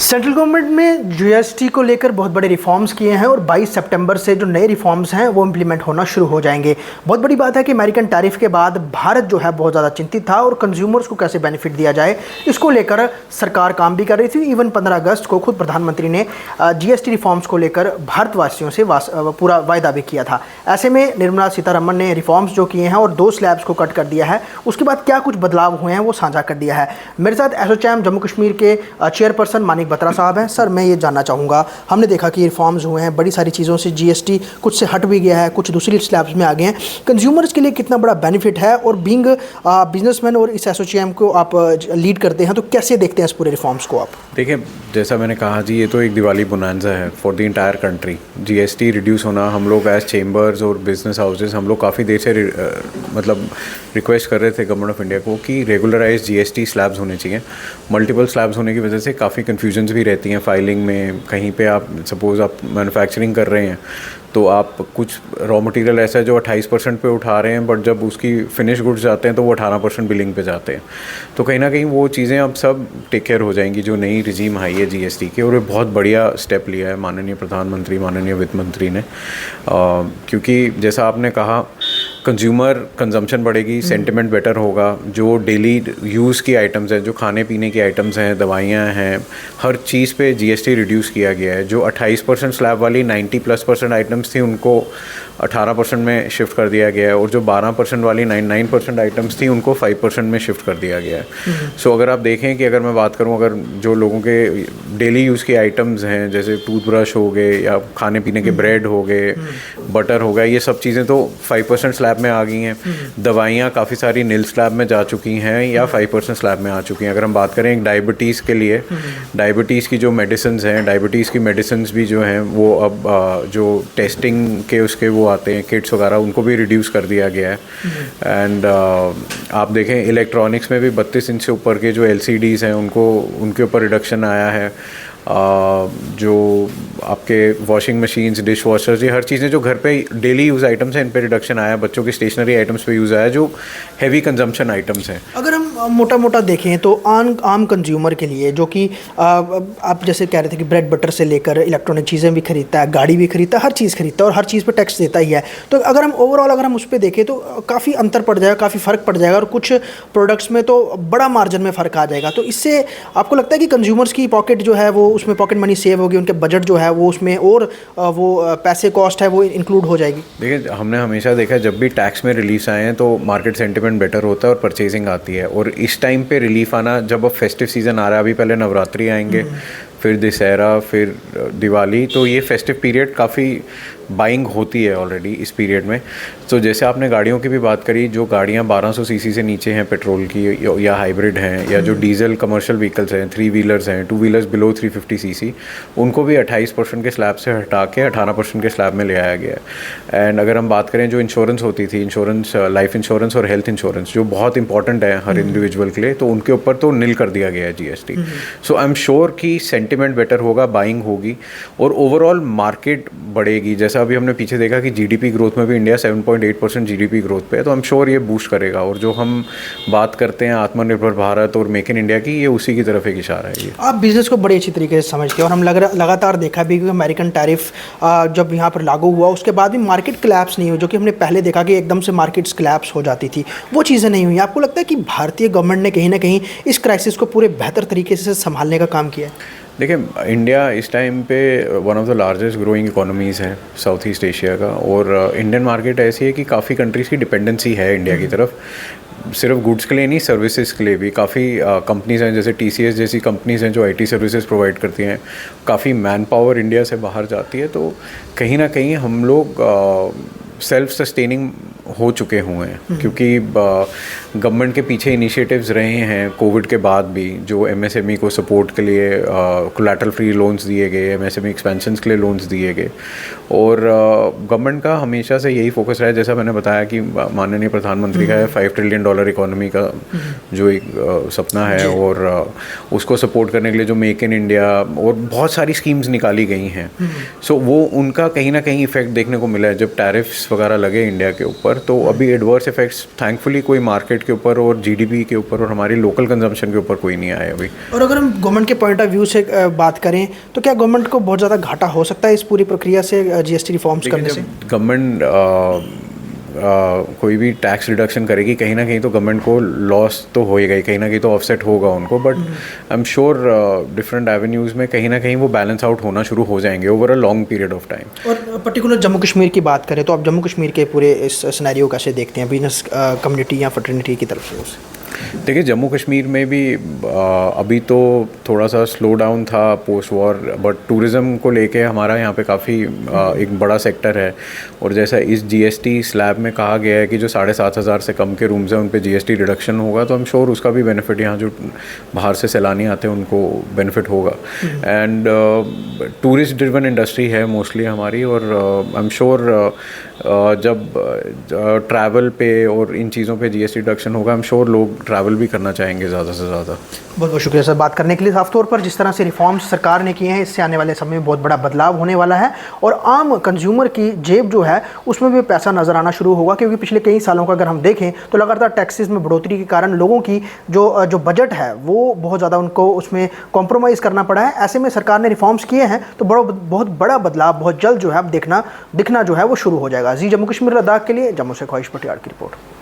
Central government में GST को लेकर बहुत बड़े रिफॉर्म्स किए हैं और 22 सितंबर से जो नए रिफॉर्म्स हैं वो इम्प्लीमेंट होना शुरू हो जाएंगे। बहुत बड़ी बात है कि अमेरिकन टैरिफ के बाद भारत जो है बहुत ज़्यादा चिंतित था और कंज्यूमर्स को कैसे बेनिफिट दिया जाए इसको लेकर सरकार काम भी कर रही थी। इवन 15 अगस्त को खुद प्रधानमंत्री ने जीएसटी रिफॉर्म्स को लेकर भारतवासियों से पूरा वायदा भी किया था। ऐसे में निर्मला सीतारमण ने रिफॉर्म्स जो किए हैं और 2 स्लैब्स को कट कर दिया है, उसके बाद क्या कुछ बदलाव हुए हैं वो साझा कर दिया है। मेरे साथ एसोचैम जम्मू कश्मीर के चेयरपर्सन मानिक बत्रा साहब हैं। सर, मैं ये जानना चाहूँगा, हमने देखा कि रिफॉर्म्स हुए हैं, बड़ी सारी चीज़ों से जीएसटी कुछ से हट भी गया है, कुछ दूसरी स्लैब्स में आ गए हैं। कंज्यूमर्स के लिए कितना बड़ा बेनिफिट है और बीइंग बिजनेसमैन और इस एसोचैम को आप लीड करते हैं तो कैसे देखते हैं इस पूरे रिफॉर्म्स को आप? देखिए, जैसा मैंने कहा जी, ये तो एक दिवाली बोनांजा है for the entire country. GST reduce होना, हम लोग एज चेंबर्स और बिजनेस हाउसेज हम लोग काफ़ी देर से मतलब रिक्वेस्ट कर रहे थे गवर्नमेंट ऑफ इंडिया को कि रेगुलराइज जीएसटी स्लैब्स होने चाहिए। मल्टीपल स्लैब्स होने की वजह से काफ़ी कन्फ्यूजन्स भी रहती हैं फाइलिंग में। कहीं पे आप सपोज़ आप मैन्युफैक्चरिंग कर रहे हैं तो आप कुछ रॉ मटेरियल ऐसा है जो 28% पे उठा रहे हैं, बट जब उसकी फिनिश गुड्स जाते हैं तो वो 18% बिलिंग पे जाते हैं। तो कहीं ना कहीं वो चीज़ें अब सब टेक केयर हो जाएंगी जो नई रिजीम आई है जीएसटी की, और ये बहुत बढ़िया स्टेप लिया है माननीय प्रधानमंत्री, माननीय वित्त मंत्री ने। क्योंकि जैसा आपने कहा, कंज्यूमर कंजम्पशन बढ़ेगी, सेंटिमेंट बेटर होगा। जो डेली यूज़ की आइटम्स हैं, जो खाने पीने की आइटम्स हैं, दवाइयाँ हैं, हर चीज़ पे जीएसटी रिड्यूस किया गया है। जो 28% स्लैब वाली 90+% आइटम्स थी उनको 18% में शिफ्ट कर दिया गया है, और जो 12% वाली 99% आइटम्स थी उनको 5% में शिफ्ट कर दिया गया है। सो अगर आप देखें कि अगर मैं बात करूं, अगर जो लोगों के डेली यूज़ के आइटम्स हैं जैसे टूथब्रश हो गए या खाने पीने के ब्रेड हो गए, बटर हो गया, ये सब चीज़ें तो 5% स्लैब में आ गई हैं। दवाइयाँ काफ़ी सारी नील स्लैब में जा चुकी हैं या 5% स्लैब में आ चुकी हैं। अगर हम बात करें डायबिटीज़ के लिए, डायबिटीज़ की जो मेडिसिन हैं, डायबिटीज़ की मेडिसिन भी जो हैं वो अब जो टेस्टिंग के उसके वो आते हैं किट्स वगैरह, उनको भी रिड्यूस कर दिया गया है। एंड आप देखें इलेक्ट्रॉनिक्स में भी 32 इंच से ऊपर के जो एलसीडीज़ हैं उनके ऊपर रिडक्शन आया है। जो आपके वॉशिंग मशीन्स, डिश वॉशर्स, ये हर चीज़ें जो घर पे डेली यूज़ आइटम्स हैं इन पे रिडक्शन आया। बच्चों की स्टेशनरी आइटम्स पे यूज़ आया जो हैवी कंजम्पशन आइटम्स हैं। अगर हम मोटा मोटा देखें तो आम कंज्यूमर के लिए, जो कि आप जैसे कह रहे थे कि ब्रेड बटर से लेकर इलेक्ट्रॉनिक चीज़ें भी खरीदता है, गाड़ी भी खरीदता है, हर चीज़ खरीदता है और हर चीज़ पे टैक्स देता ही है। तो अगर हम ओवरऑल अगर हम उस पर देखें तो काफ़ी अंतर पड़ जाएगा, काफ़ी फ़र्क पड़ जाएगा और कुछ प्रोडक्ट्स में तो बड़ा मार्जिन में फ़र्क आ जाएगा। तो इससे आपको लगता है कि कंज्यूमर्स की पॉकेट जो है वो उसमें पॉकेट मनी सेव होगी, उनके बजट जो है वो उसमें और वो पैसे कॉस्ट है वो इंक्लूड हो जाएगी? देखिए, हमने हमेशा देखा है जब भी टैक्स में रिलीफ आए हैं तो मार्केट सेंटिमेंट बेटर होता है और परचेजिंग आती है। और इस टाइम पे रिलीफ आना, जब अब फेस्टिव सीज़न आ रहा है, अभी पहले नवरात्रि आएंगे, फिर दशहरा, फिर दिवाली, तो ये फेस्टिव पीरियड काफ़ी बाइंग होती है ऑलरेडी इस पीरियड में। तो जैसे आपने गाड़ियों की भी बात करी, जो गाड़ियाँ 1200 सीसी से नीचे हैं पेट्रोल की या हाइब्रिड हैं, या जो डीजल कमर्शियल व्हीकल्स हैं, 3 व्हीलर्स हैं, 2 व्हीलर्स बिलो 350 सीसी, उनको भी 28% के स्लैब से हटा के 18% के स्लैब में ले आया गया है। एंड अगर हम बात करें जो इंश्योरेंस होती थी, इंश्योरेंस, लाइफ इंश्योरेंस और हेल्थ इंश्योरेंस, जो बहुत इंपॉर्टेंट है हर इंडिविजुअल के लिए, तो उनके ऊपर तो नील कर दिया गया है GST. So I am sure कि सेंटिमेंट बेटर होगा, बाइंग होगी और ओवरऑल मार्केट बढ़ेगी। जैसा अभी हमने पीछे देखा कि जीडीपी ग्रोथ में भी इंडिया 7.8% जीडीपी ग्रोथ पे है, तो आई एम श्योर ये बूस्ट करेगा। और जो हम बात करते हैं आत्मनिर्भर भारत और मेक इन इंडिया की, ये उसी की तरफ एक इशारा है। ये आप बिज़नेस को बड़ी अच्छी तरीके से समझते हैं और हम लगातार देखा भी कि अमेरिकन टैरिफ जब यहाँ पर लागू हुआ उसके बाद भी मार्केट क्लैप्स नहीं हुई, जो कि हमने पहले देखा कि एकदम से मार्केट्स क्लैप्स हो जाती थी, वो चीज़ें नहीं हुई। आपको लगता है कि भारतीय गवर्नमेंट ने कहीं ना कहीं इस क्राइसिस को पूरे बेहतर तरीके से संभालने का काम किया है? देखिए, इंडिया इस टाइम पे one of the largest growing economies है साउथ ईस्ट एशिया का, और इंडियन मार्केट ऐसी है कि काफ़ी कंट्रीज़ की डिपेंडेंसी है इंडिया की तरफ। सिर्फ गुड्स के लिए नहीं, सर्विसेज के लिए भी काफ़ी कंपनीज़ हैं, जैसे टीसीएस जैसी कंपनीज़ हैं जो आईटी सर्विसेज प्रोवाइड करती हैं। काफ़ी मैन पावर इंडिया से बाहर जाती है, तो कहीं ना कहीं हम लोग सेल्फ सस्टेनिंग हो चुके हुए हैं, क्योंकि गवर्नमेंट के पीछे इनिशिएटिव्स रहे हैं कोविड के बाद भी, जो एमएसएमई को सपोर्ट के लिए कोलैटरल फ्री लोन्स दिए गए, एमएसएमई एक्सपेंशंस के लिए लोन्स दिए गए। और गवर्नमेंट का हमेशा से यही फोकस रहा है, जैसा मैंने बताया कि माननीय प्रधानमंत्री का है $5 ट्रिलियन इकोनॉमी का जो एक सपना है, और उसको सपोर्ट करने के लिए जो मेक इन इंडिया और बहुत सारी स्कीम्स निकाली गई हैं। सो वो उनका कहीं ना कहीं इफेक्ट देखने को मिला है। जब टैरिफ्स वगैरह लगे इंडिया के ऊपर ऊपर। तो अभी एडवर्स इफेक्ट्स थैंकफुली कोई मार्केट के ऊपर और जीडीपी के ऊपर और हमारी लोकल कंजम्पशन के ऊपर कोई नहीं आया अभी। और अगर हम गवर्नमेंट के पॉइंट ऑफ व्यू से बात करें तो क्या गवर्नमेंट को बहुत ज़्यादा घाटा हो सकता है इस पूरी प्रक्रिया से, जीएसटी रिफॉर्म्स करने से? गवर्नमेंट कोई भी टैक्स रिडक्शन करेगी कहीं ना कहीं तो गवर्नमेंट को लॉस तो होएगा ही, कहीं ना कहीं तो ऑफसेट होगा उनको, but I am sure different avenues में कहीं ना कहीं वो बैलेंस आउट होना शुरू हो जाएंगे over a long period of time. और पर्टिकुलर जम्मू कश्मीर की बात करें तो आप जम्मू कश्मीर के पूरे इस सिनेरियो कैसे देखते हैं बिजनेस कम्युनिटी या फ्रेटर्निटी की तरफ से उसे? देखिए जम्मू कश्मीर में भी अभी तो थोड़ा सा स्लो डाउन था पोस्ट वॉर, बट टूरिज़्म को लेके हमारा यहाँ पे काफ़ी एक बड़ा सेक्टर है। और जैसा इस जीएसटी स्लैब में कहा गया है कि जो 7,500 से कम के रूम्स हैं उन पे जीएसटी रिडक्शन होगा, तो हम श्योर उसका भी बेनिफिट यहाँ जो बाहर से सैलानी आते हैं उनको बेनिफिट होगा। एंड टूरिस्ट ड्रिवन इंडस्ट्री है मोस्टली हमारी, और आई एम श्योर जब ट्रैवल पे और इन चीज़ों पे जीएसटी रिडक्शन होगा, आई एम श्योर लोग ट्रैवल भी करना चाहेंगे ज़्यादा से ज़्यादा। बहुत बहुत शुक्रिया सर बात करने के लिए। साफ तौर पर जिस तरह से रिफॉर्म्स सरकार ने किए हैं इससे आने वाले समय में बहुत बड़ा बदलाव होने वाला है और आम कंज्यूमर की जेब जो है उसमें भी पैसा नज़र आना शुरू होगा, क्योंकि पिछले कई सालों का अगर हम देखें तो लगातार टैक्सेस में बढ़ोतरी के कारण लोगों की जो बजट है वो बहुत ज़्यादा उनको उसमें कॉम्प्रोमाइज़ करना पड़ा है। ऐसे में सरकार ने रिफॉर्म्स किए हैं तो बहुत बड़ा बदलाव बहुत जल्द जो है अब दिखना जो है वो शुरू हो जाएगा। जी जम्मू कश्मीर लद्दाख के लिए जम्मू से ख्वाहिश पटियाल की रिपोर्ट।